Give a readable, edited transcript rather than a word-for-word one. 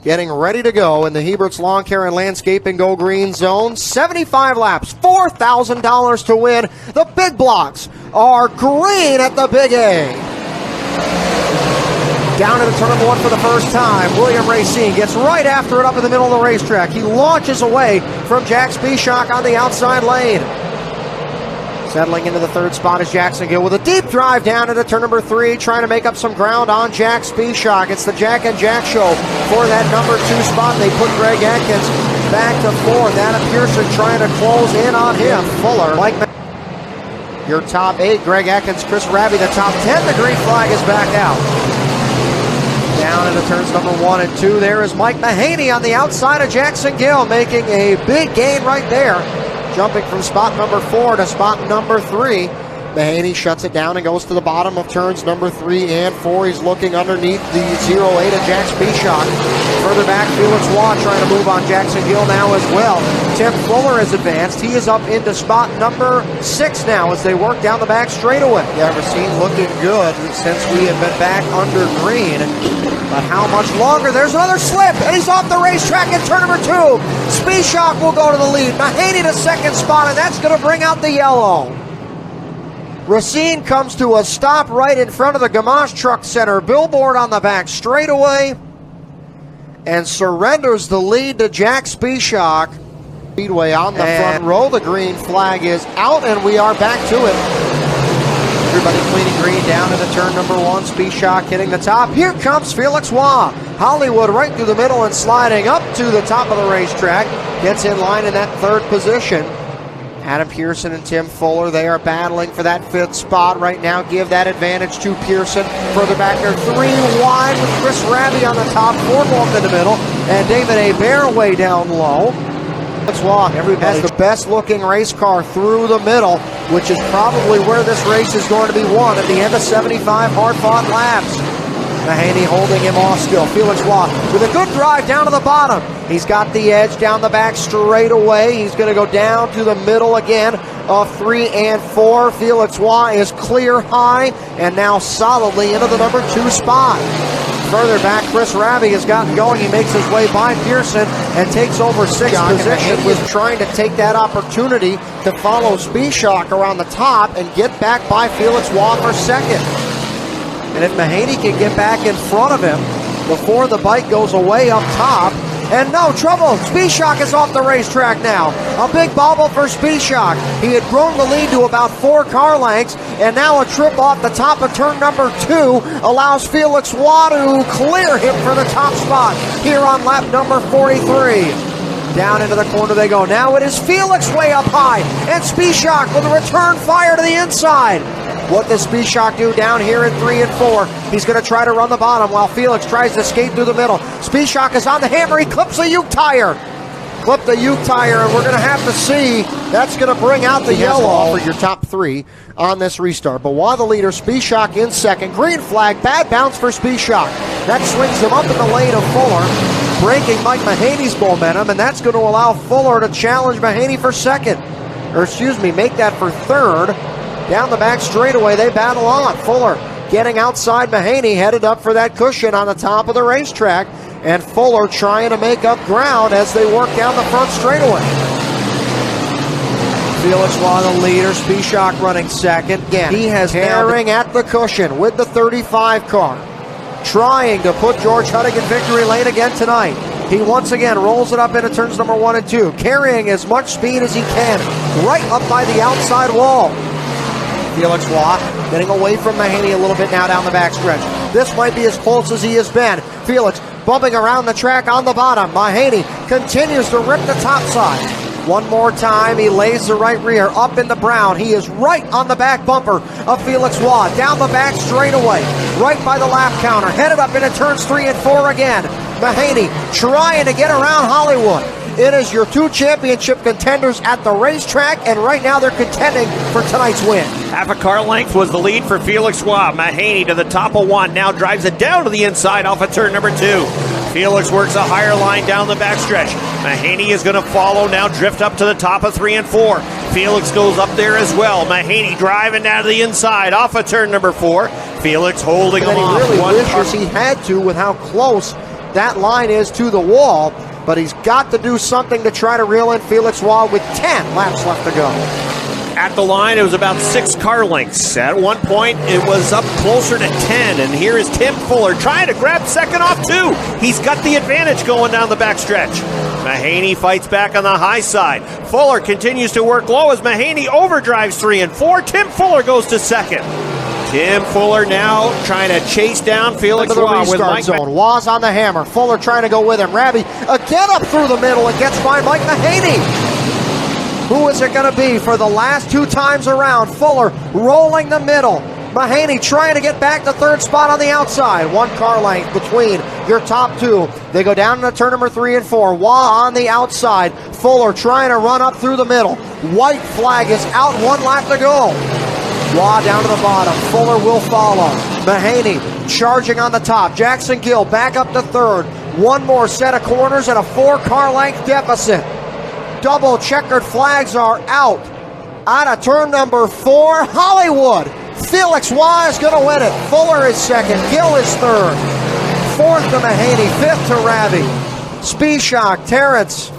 getting ready to go in the Hebert's Lawn Care and Landscaping Go Green Zone. 75 laps, $4,000 to win. The big blocks are green at the Big A. Down into turn number 1 for the first time. William Racine gets right after it up in the middle of the racetrack. He launches away from Jack Spieshak on the outside lane. Settling into the third spot is Jackson Gill with a deep drive down into turn number 3, trying to make up some ground on Jack Spieshak. It's the Jack and Jack show for that number 2 spot. They put Greg Atkins back to 4th. Adam Pearson trying to close in on him. Fuller, your top 8, Greg Atkins, Chris Raby, the top 10. The green flag is back out. Down into turns number 1 and 2, there is Mike Mahaney on the outside of Jackson Gill, making a big gain right there. Jumping from spot number 4 to spot number 3. Mahaney shuts it down and goes to the bottom of turns number 3 and 4. He's looking underneath the 0-8 of Jack Spieshak. Further back, Felix Won trying to move on Jackson Gill now as well. Tim Fuller has advanced. He is up into spot number 6 now as they work down the back straightaway. Yeah, Racine looking good since we have been back under green. But how much longer? There's another slip, and he's off the racetrack in turn number 2. Spieshak will go to the lead. Mahaney to second spot, and that's going to bring out the yellow. Racine comes to a stop right in front of the Gamache Truck Center billboard on the back straightaway and surrenders the lead to Jack Spieshak. Speedway on the front row. The green flag is out, and we are back to it. Everybody cleaning green down into turn number 1. Spieshak hitting the top. Here comes Felix Won. Hollywood right through the middle and sliding up to the top of the racetrack. Gets in line in that 3rd position. Adam Pearson and Tim Fuller, they are battling for that 5th spot right now. Give that advantage to Pearson. Further back there, 3 wide with Chris Raby on the top, 4 more in the middle, and David Abair way down low. Let's walk. Everybody has the best looking race car through the middle, which is probably where this race is going to be won at the end of 75 hard-fought laps. Mahaney holding him off still. Felix Won with a good drive down to the bottom. He's got the edge down the back straight away. He's going to go down to the middle again of 3 and 4. Felix Won is clear high and now solidly into the number 2 spot. Further back, Chris Raby has gotten going. He makes his way by Pearson and takes over 6th position. Was trying to take that opportunity to follow Spieshak around the top and get back by Felix Won for 2nd. And if Mahaney can get back in front of him before the bike goes away up top, and no trouble, Spieshak is off the racetrack now. A big bobble for Spieshak. He had grown the lead to about 4 car lengths, and now a trip off the top of turn number 2 allows Felix Won to clear him for the top spot here on lap number 43. Down into the corner they go. Now it is Felix way up high, and Spieshak with a return fire to the inside. What does Spieshak do down here in 3 and 4? He's going to try to run the bottom while Felix tries to skate through the middle. Spieshak is on the hammer. He clips the Uke tire. Clip the Uke tire, and we're going to have to see. That's going to bring out the yellow for your top 3 on this restart. But while the leader, Spieshak in 2nd. Green flag, bad bounce for Spieshak. That swings him up in the lane of Fuller, breaking Mike Mahaney's momentum, and that's going to allow Fuller to challenge Mahaney for 2nd. Or excuse me, make that for 3rd. Down the back straightaway, they battle on. Fuller getting outside Mahaney, headed up for that cushion on the top of the racetrack. And Fuller trying to make up ground as they work down the front straightaway. Felix Won, the leader. Spieshak running 2nd. Again, he has herring at the cushion with the 35 car. Trying to put George Huddig in victory lane again tonight. He once again rolls it up into turns number 1 and 2, carrying as much speed as he can, right up by the outside wall. Felix Won getting away from Mahaney a little bit now down the backstretch. This might be as close as he has been. Felix bumping around the track on the bottom. Mahaney continues to rip the top side. One more time, he lays the right rear up in the brown. He is right on the back bumper of Felix Won. Down the back straightaway, right by the lap counter. Headed up into turns 3 and 4 again. Mahaney trying to get around Hollywood. It is your 2 championship contenders at the racetrack, and right now they're contending for tonight's win. Half a car length was the lead for Felix Won. Mahaney to the top of 1, now drives it down to the inside off of turn number 2. Felix works a higher line down the backstretch. Mahaney is going to follow, now drift up to the top of 3 and 4. Felix goes up there as well. Mahaney driving down to the inside off of turn number 4. Felix holding him off. He really wishes he had to with how close that line is to the wall, but he's got to do something to try to reel in Felix Won with 10 laps left to go. At the line, it was about 6 car lengths. At one point, it was up closer to 10, and here is Tim Fuller trying to grab second off, too. He's got the advantage going down the backstretch. Mahaney fights back on the high side. Fuller continues to work low as Mahaney overdrives 3 and 4. Tim Fuller goes to second. Tim Fuller now trying to chase down Felix Won with Mike zone. Waz on the hammer. Fuller trying to go with him. Ravi again up through the middle and gets by Mike Mahaney. Who is it going to be for the last 2 times around? Fuller rolling the middle. Mahaney trying to get back to third spot on the outside. 1 car length between your top 2. They go down into turn number 3 and 4. Wah on the outside. Fuller trying to run up through the middle. White flag is out, 1 lap to go. Wah down to the bottom. Fuller will follow. Mahaney charging on the top. Jackson Gill back up to third. 1 more set of corners and a 4 car length deficit. Double checkered flags are out. Out of turn number 4, Hollywood. Felix Won is going to win it. Fuller is second. Gill is third. 4th to Mahaney. 5th to Ravi. Speed Shock, Terrence,